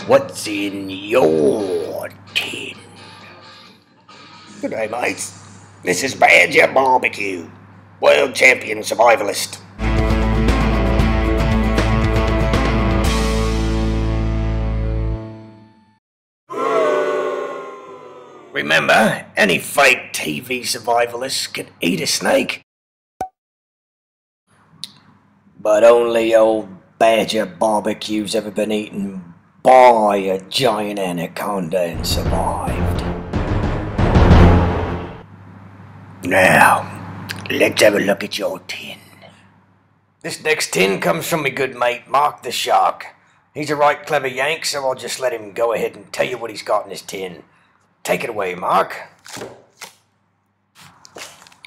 What's in your tin? Good day, mates. This is Badger BBQ, World Champion Survivalist. Remember, any fake TV survivalist can eat a snake. But only old Badger BBQ's ever been eaten by a giant anaconda and survived. Now, let's have a look at your tin. This next tin comes from my good mate Mark the Shark. He's a right clever yank, so I'll just let him go ahead and tell you what he's got in his tin. Take it away, Mark.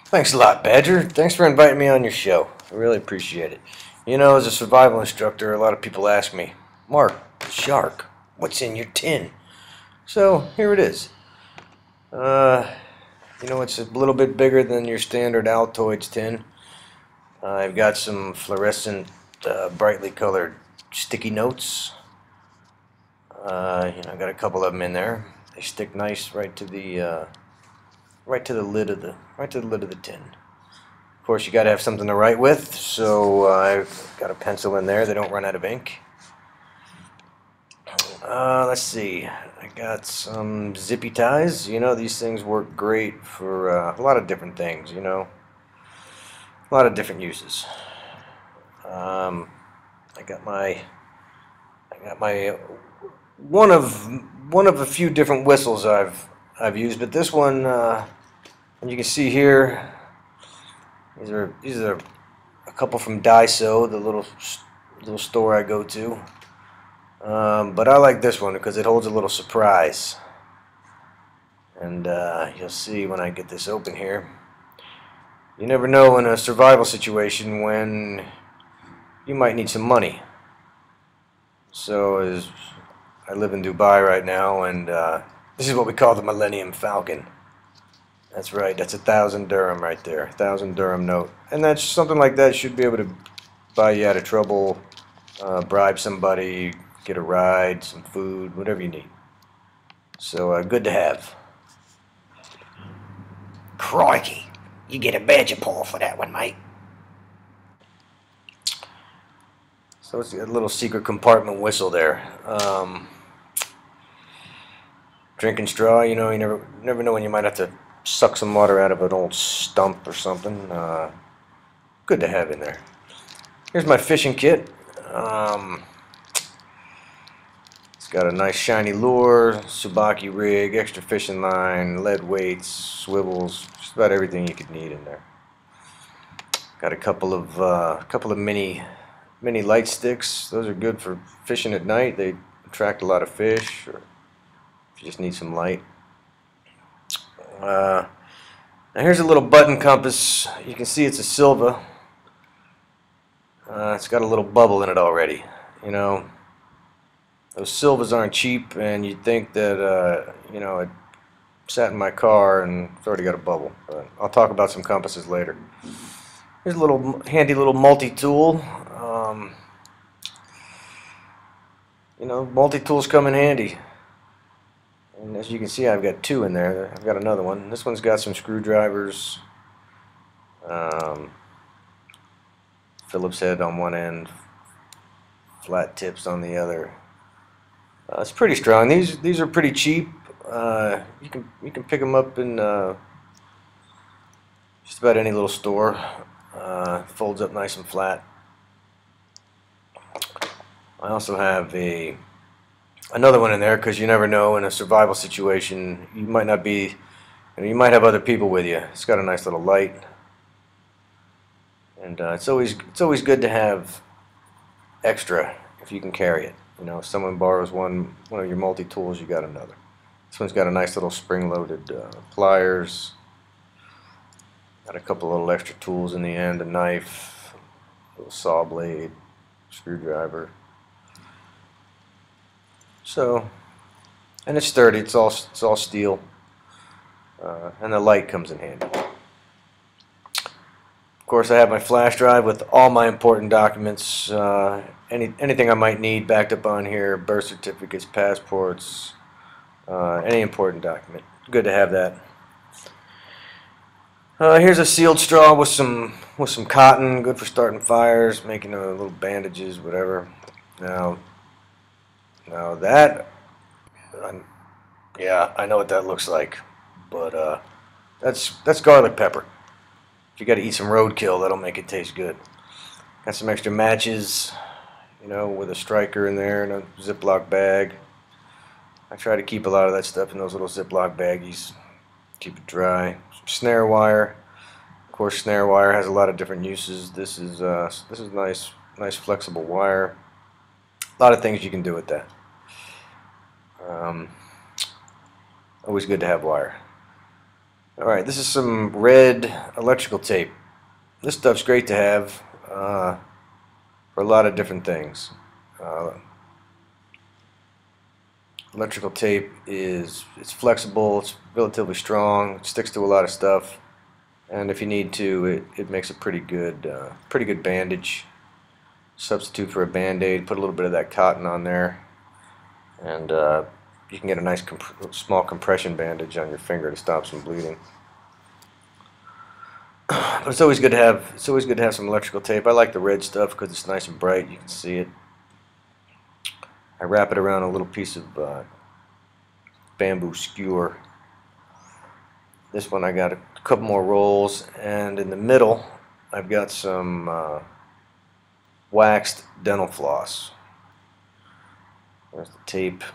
Thanks a lot, Badger. Thanks for inviting me on your show. I really appreciate it. You know, as a survival instructor, a lot of people ask me, Mark, Shark, what's in your tin? So, here it is. You know, it's a little bit bigger than your standard Altoids tin. I've got some fluorescent, brightly colored sticky notes. You know, I got a couple of them in there. They stick nice right to the lid of the tin. Of course, you got to have something to write with, so I've got a pencil in there. They don't run out of ink. Let's see. I got some zippy ties. You know, these things work great for a lot of different things. You know, a lot of different uses. I got my one of a few different whistles I've used, but this one, and you can see here, these are a couple from Daiso, the little store I go to. But I like this one because it holds a little surprise, and you'll see when I get this open here. You never know in a survival situation when you might need some money. So as I live in Dubai right now, and this is what we call the Millennium Falcon. That's right, that's 1,000 dirham right there, 1,000 dirham note. And that's something like that should be able to buy you out of trouble, bribe somebody, get a ride, some food, whatever you need. So good to have. Crikey, you get a badger paw for that one, mate. So it's a little secret compartment whistle there. Drinking straw, you know, you never know when you might have to suck some water out of an old stump or something. Good to have in there. Here's my fishing kit. It's got a nice shiny lure, Subaki rig, extra fishing line, lead weights, swivels, just about everything you could need in there. Got a couple of mini light sticks. Those are good for fishing at night. They attract a lot of fish, or if you just need some light. Now here's a little button compass. You can see it's a Silva. It's got a little bubble in it already. You know, those Silvas aren't cheap, and you'd think that you know, it sat in my car and it's already got a bubble. But I'll talk about some compasses later. Here's a little handy little multi-tool. You know, multi-tools come in handy. And as you can see, I've got two in there. I've got another one. This one's got some screwdrivers, Phillips head on one end, flat tips on the other. It's pretty strong. These are pretty cheap. You can pick them up in just about any little store. Folds up nice and flat. I also have another one in there because you never know in a survival situation. You might not be, you know, you might have other people with you. It's got a nice little light, and it's always good to have extra if you can carry it. You know, if someone borrows one of your multi-tools, you got another. This one's got a nice little spring-loaded pliers. Got a couple little extra tools in the end, a knife, a little saw blade, screwdriver. So, and it's sturdy. It's all steel, and the light comes in handy. Of course, I have my flash drive with all my important documents, anything I might need backed up on here, birth certificates, passports, any important document. Good to have that. Here's a sealed straw with some cotton, good for starting fires, making little bandages, whatever. Now that, yeah, I know what that looks like, but that's garlic pepper. If you got to eat some roadkill, that'll make it taste good. Got some extra matches, with a striker in there and a Ziploc bag. I try to keep a lot of that stuff in those little Ziploc baggies. Keep it dry. Some snare wire. Of course, snare wire has a lot of different uses. This is nice flexible wire. A lot of things you can do with that. Always good to have wire. Alright, this is some red electrical tape. This stuff's great to have for a lot of different things. Electrical tape it's flexible, it's relatively strong, it sticks to a lot of stuff, and if you need to, it makes a pretty good bandage. Substitute for a band-aid, put a little bit of that cotton on there, and you can get a nice small compression bandage on your finger to stop some bleeding. But it's always good to have some electrical tape. I like the red stuff because it's nice and bright. You can see it. I wrap it around a little piece of bamboo skewer. This one I got a couple more rolls, and in the middle I've got some waxed dental floss. There's the tape.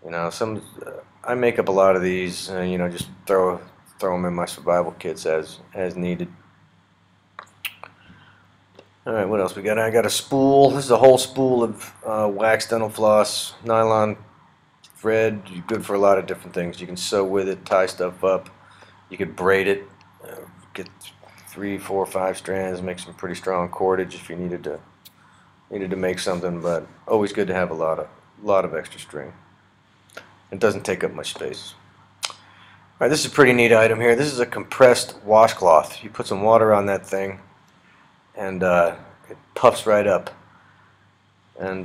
I make up a lot of these, just throw them in my survival kits as needed. Alright, what else we got? I got a spool. This is a whole spool of waxed dental floss, nylon thread, good for a lot of different things. You can sew with it, tie stuff up. You could braid it, get 3, 4, 5 strands, make some pretty strong cordage if you needed to make something. But always good to have a lot of extra string. It doesn't take up much space. Alright, this is a pretty neat item here. This is a compressed washcloth. You put some water on that thing, and it puffs right up. And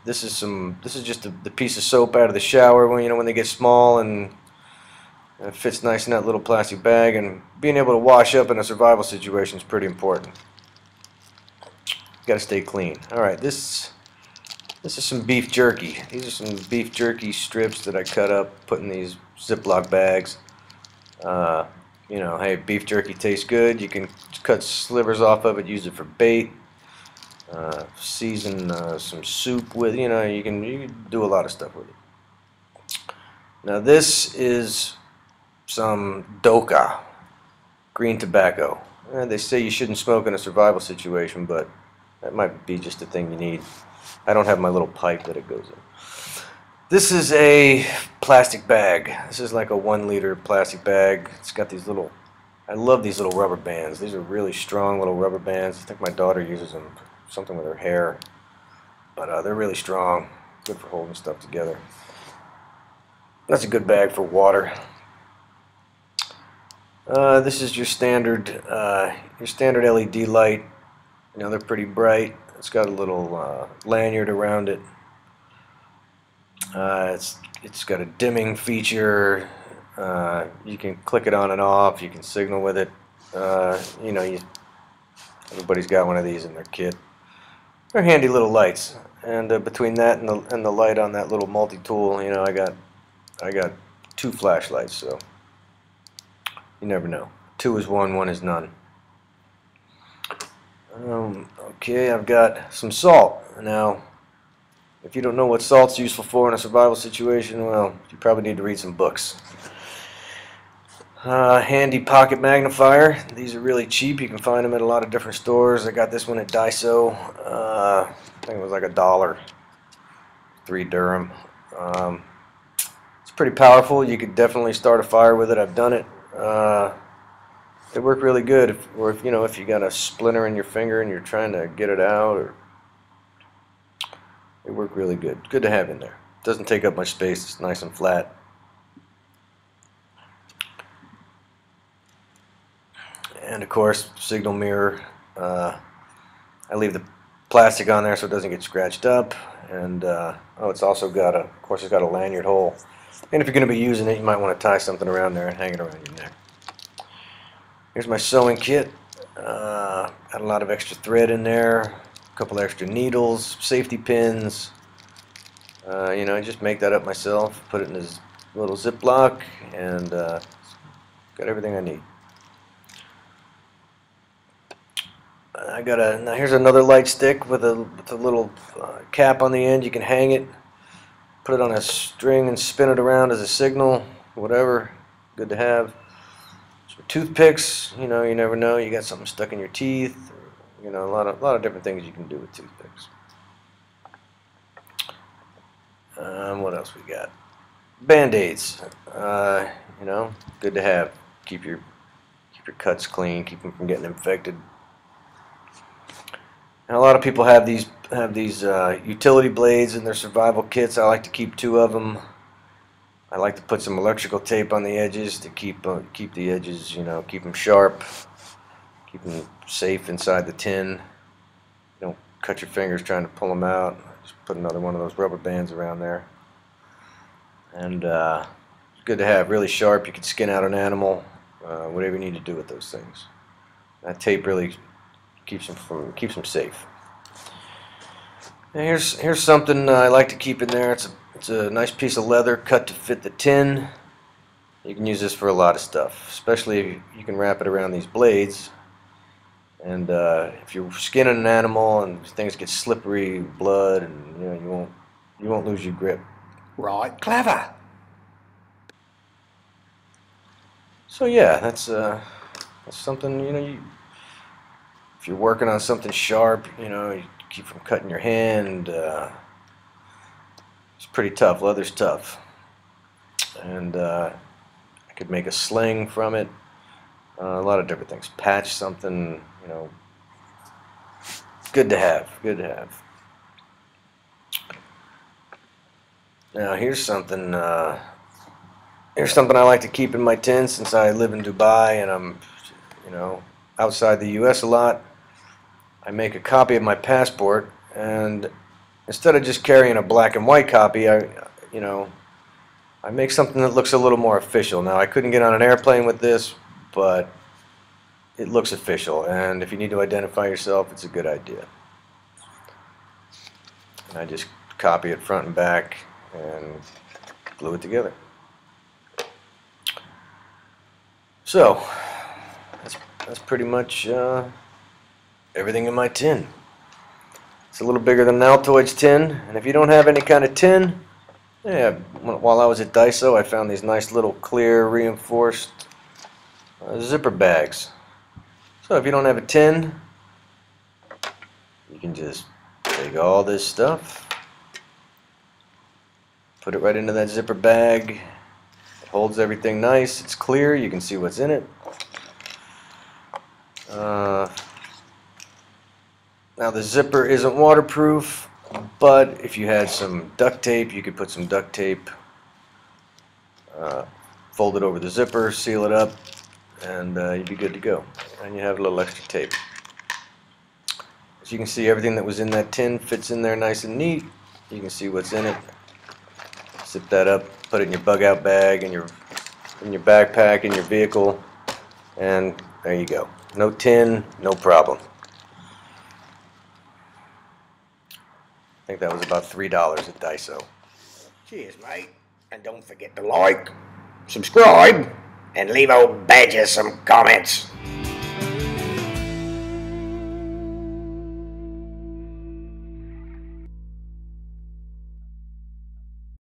this is just the piece of soap out of the shower when they get small, and it fits nice in that little plastic bag. And being able to wash up in a survival situation is pretty important. Got to stay clean. All right, this is some beef jerky. These are some beef jerky strips that I cut up, put in these Ziploc bags. Hey, beef jerky tastes good. You can cut slivers off of it, use it for bait, season some soup with. You can do a lot of stuff with it. Now this is some doka, green tobacco. They say you shouldn't smoke in a survival situation, but that might be just the thing you need. I don't have my little pipe that it goes in. This is a plastic bag. This is like a 1-liter plastic bag. It's got these little, I love these little rubber bands. These are really strong little rubber bands. I think my daughter uses them, something with her hair. But they're really strong, good for holding stuff together. That's a good bag for water. This is your standard LED light. They're pretty bright. It's got a little lanyard around it. It's got a dimming feature. You can click it on and off. You can signal with it. Everybody's got one of these in their kit. They're handy little lights. And between that and the light on that little multi-tool, I got 2 flashlights. So you never know. 2 is 1, 1 is none. Okay, I've got some salt. Now, if you don't know what salt's useful for in a survival situation, well, you probably need to read some books. Handy pocket magnifier. These are really cheap. You can find them at a lot of different stores. I got this one at Daiso. I think it was like $1, 3 dirham. It's pretty powerful. You could definitely start a fire with it. I've done it. It worked really good. If you got a splinter in your finger and you're trying to get it out, it worked really good. Good to have in there. Doesn't take up much space. It's nice and flat. and of course signal mirror. I leave the plastic on there so it doesn't get scratched up, and oh, it's also got a, of course, it's got a lanyard hole. And if you're going to be using it, you might want to tie something around there and hang it around your neck. Here's my sewing kit. Got a lot of extra thread in there, a couple extra needles, safety pins. You know, I just make that up myself, put it in this little Ziploc, and got everything I need. I got a, now here's another light stick with a little cap on the end. You can hang it, put it on a string and spin it around as a signal, whatever. Good to have. Some toothpicks, you know, you never know. You got something stuck in your teeth. You know, a lot of different things you can do with toothpicks. What else we got? Band-aids. You know, good to have. Keep your cuts clean. Keep them from getting infected. And a lot of people have these utility blades in their survival kits. I like to keep 2 of them. I like to put some electrical tape on the edges to keep the edges, you know, keep them sharp, keep them safe inside the tin. Don't cut your fingers trying to pull them out. Just put another one of those rubber bands around there. And it's good to have. Really sharp. You can skin out an animal. Whatever you need to do with those things. That tape really keeps them safe. And here's something I like to keep in there. It's a nice piece of leather cut to fit the tin. You can use this for a lot of stuff, especially if you can wrap it around these blades. And if you're skinning an animal and things get slippery, blood, and you know you won't lose your grip. Right, clever. So yeah, that's something, you know, if you're working on something sharp, you know, you keep from cutting your hand. It's pretty tough. Leather's tough. And I could make a sling from it. A lot of different things. Patch something, you know. Good to have. Good to have. Now here's something I like to keep in my tin since I live in Dubai and I'm, you know, outside the U.S. a lot. I make a copy of my passport, and instead of just carrying a black and white copy, I make something that looks a little more official. Now I couldn't get on an airplane with this, but it looks official, and if you need to identify yourself, it's a good idea. And I just copy it front and back and glue it together. So that's pretty much everything in my tin. It's a little bigger than an Altoids tin, and if you don't have any kind of tin, yeah, while I was at Daiso, I found these nice little clear reinforced zipper bags. So if you don't have a tin, you can just take all this stuff, put it right into that zipper bag. It holds everything nice. It's clear. You can see what's in it. Now the zipper isn't waterproof, but if you had some duct tape, you could put some duct tape, fold it over the zipper, seal it up, and you'd be good to go. And you have a little extra tape. As you can see, everything that was in that tin fits in there nice and neat. You can see what's in it. Zip that up, put it in your bug out bag, in your backpack, in your vehicle, and there you go. No tin, no problem. I think that was about $3 at Daiso. Cheers, mate. And don't forget to like, subscribe, and leave old Badger some comments.